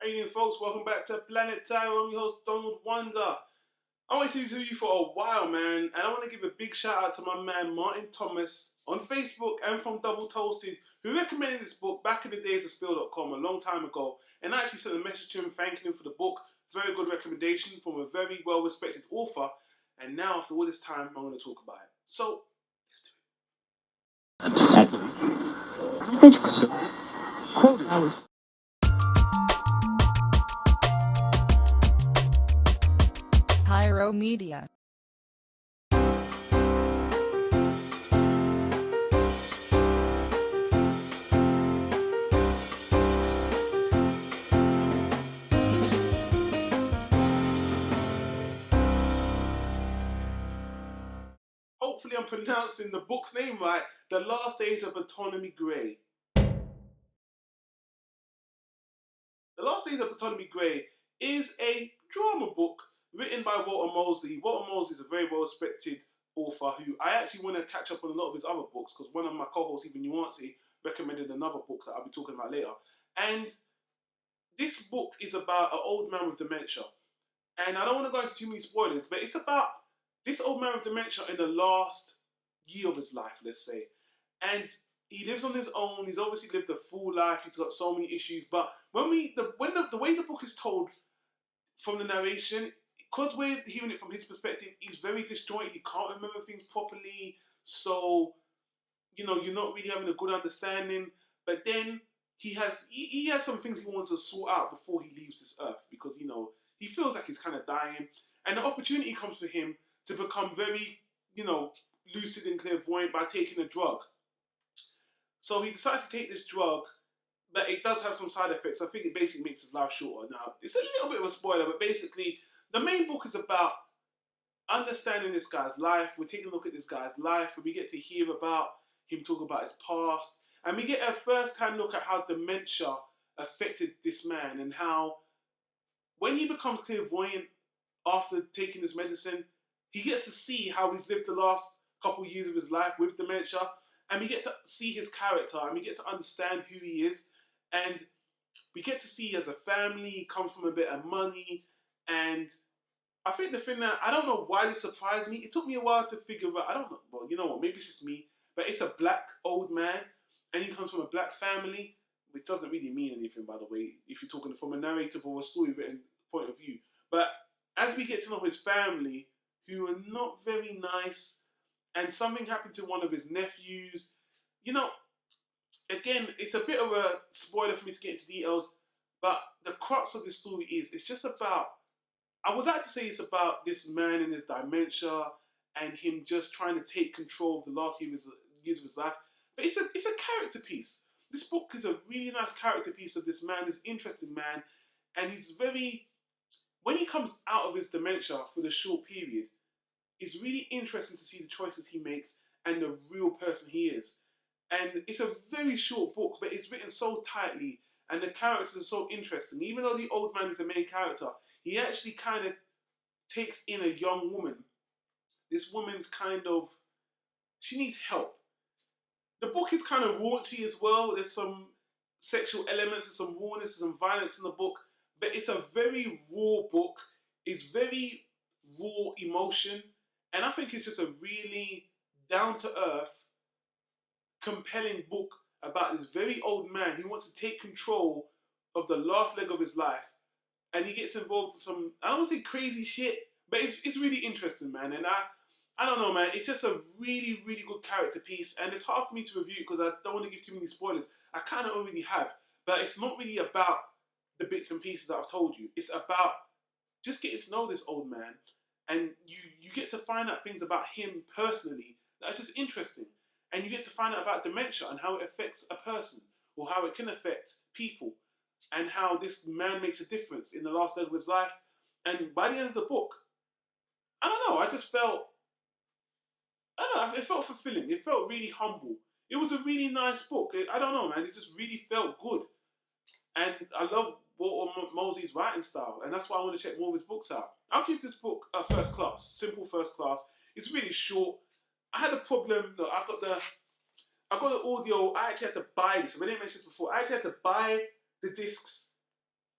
How you doing, folks? Welcome back to Planet Tyro. I'm your host, Donald Wonder. I want to see you for a while, man, and I want to give a big shout out to my man Martin Thomas on Facebook and from Double Toasted, who recommended this book back in the days of Spill.com a long time ago, and I actually sent a message to him thanking him for the book. Very good recommendation from a very well-respected author, and now after all this time, I'm going to talk about it. So, let's do it. Tyro Media. Hopefully I'm pronouncing the book's name right. The Last Days of Ptolemy Gray. The Last Days of Ptolemy Gray is a drama book written by Walter Mosley. Walter Mosley is a very well-respected author who I actually want to catch up on a lot of his other books because one of my co-hosts, even Nuance, recommended another book that I'll be talking about later. And this book is about an old man with dementia. And I don't want to go into too many spoilers, but it's about this old man with dementia in the last year of his life, let's say. And he lives on his own. He's obviously lived a full life. He's got so many issues. But the way the book is told from the narration, because we're hearing it from his perspective, he's very disjointed. He can't remember things properly. So, you're not really having a good understanding. But then he has some things he wants to sort out before he leaves this earth because, he feels like he's kind of dying. And the opportunity comes for him to become very, lucid and clairvoyant by taking a drug. So he decides to take this drug, but it does have some side effects. I think it basically makes his life shorter. Now, it's a little bit of a spoiler, but basically, the main book is about understanding this guy's life. We're taking a look at this guy's life, and we get to hear about him talk about his past. And we get a first-hand look at how dementia affected this man and how when he becomes clairvoyant after taking this medicine, he gets to see how he's lived the last couple years of his life with dementia, and we get to see his character, and we get to understand who he is, and we get to see as a family, he comes from a bit of money, and I think the thing that, I don't know why this surprised me, it took me a while to figure out, I don't know, well, you know what, maybe it's just me, but it's a black old man, and he comes from a black family, which doesn't really mean anything, by the way, if you're talking from a narrative or a story written point of view. But as we get to know his family, who are not very nice, and something happened to one of his nephews, again, it's a bit of a spoiler for me to get into details, but the crux of this story is, it's just about, I would like to say it's about this man and his dementia, and him just trying to take control of the last years of his life. But it's a character piece. This book is a really nice character piece of this man, this interesting man, and he's when he comes out of his dementia for the short period, it's really interesting to see the choices he makes and the real person he is. And it's a very short book, but it's written so tightly, and the characters are so interesting. Even though the old man is the main character, he actually kind of takes in a young woman. This woman's she needs help. The book is kind of raunchy as well. There's some sexual elements, there's some rawness, there's some violence in the book. But it's a very raw book. It's very raw emotion. And I think it's just a really down-to-earth, compelling book about this very old man who wants to take control of the last leg of his life. And he gets involved in some, I don't want to say crazy shit, but it's really interesting, man. And I don't know, man. It's just a really, really good character piece. And it's hard for me to review because I don't want to give too many spoilers. I kind of already have. But it's not really about the bits and pieces that I've told you. It's about just getting to know this old man, and you get to find out things about him personally that are just interesting, and you get to find out about dementia and how it affects a person, or how it can affect people, and how this man makes a difference in the last leg of his life. And by the end of the book, I don't know, it felt fulfilling. It felt really humble. It was a really nice book. I don't know, man. It just really felt good. And I love Walter Mosley's writing style, and that's why I want to check more of his books out. I'll give this book a first class, simple first class. It's really short. I had a problem. Look, I got the audio. I actually had to buy this. I didn't mention this before. I actually had to buy the discs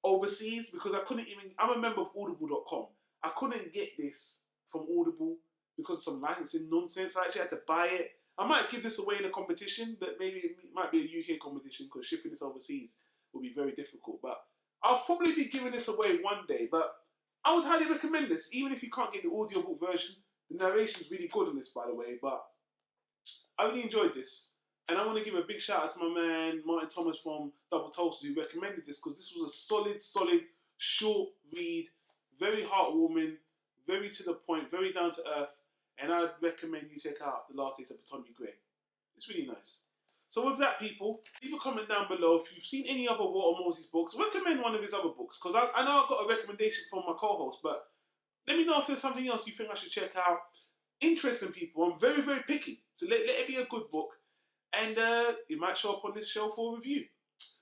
overseas because I couldn't even. I'm a member of Audible.com. I couldn't get this from Audible because of some licensing nonsense. I actually had to buy it. I might give this away in a competition, but maybe it might be a UK competition because shipping this overseas will be very difficult. But I'll probably be giving this away one day. But I would highly recommend this, even if you can't get the audiobook version. The narration is really good on this, by the way. But I really enjoyed this. And I want to give a big shout out to my man Martin Thomas from Double Toasters who recommended this because this was a solid, short read, very heartwarming, very to the point, very down to earth. And I'd recommend you check out The Last Days of Ptolemy Grey. It's really nice. So with that, people, leave a comment down below if you've seen any other Walter Mosley's books. Recommend one of his other books because I know I've got a recommendation from my co-host, but let me know if there's something else you think I should check out. Interesting, people. I'm very, very picky. So let it be a good book. And it might show up on this show for a review.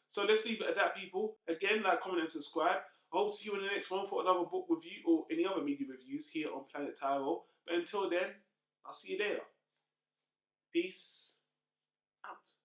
So let's leave it at that, people. Again, like, comment, and subscribe. I hope to see you in the next one for another book review or any other media reviews here on Planet Tyro. But until then, I'll see you later. Peace.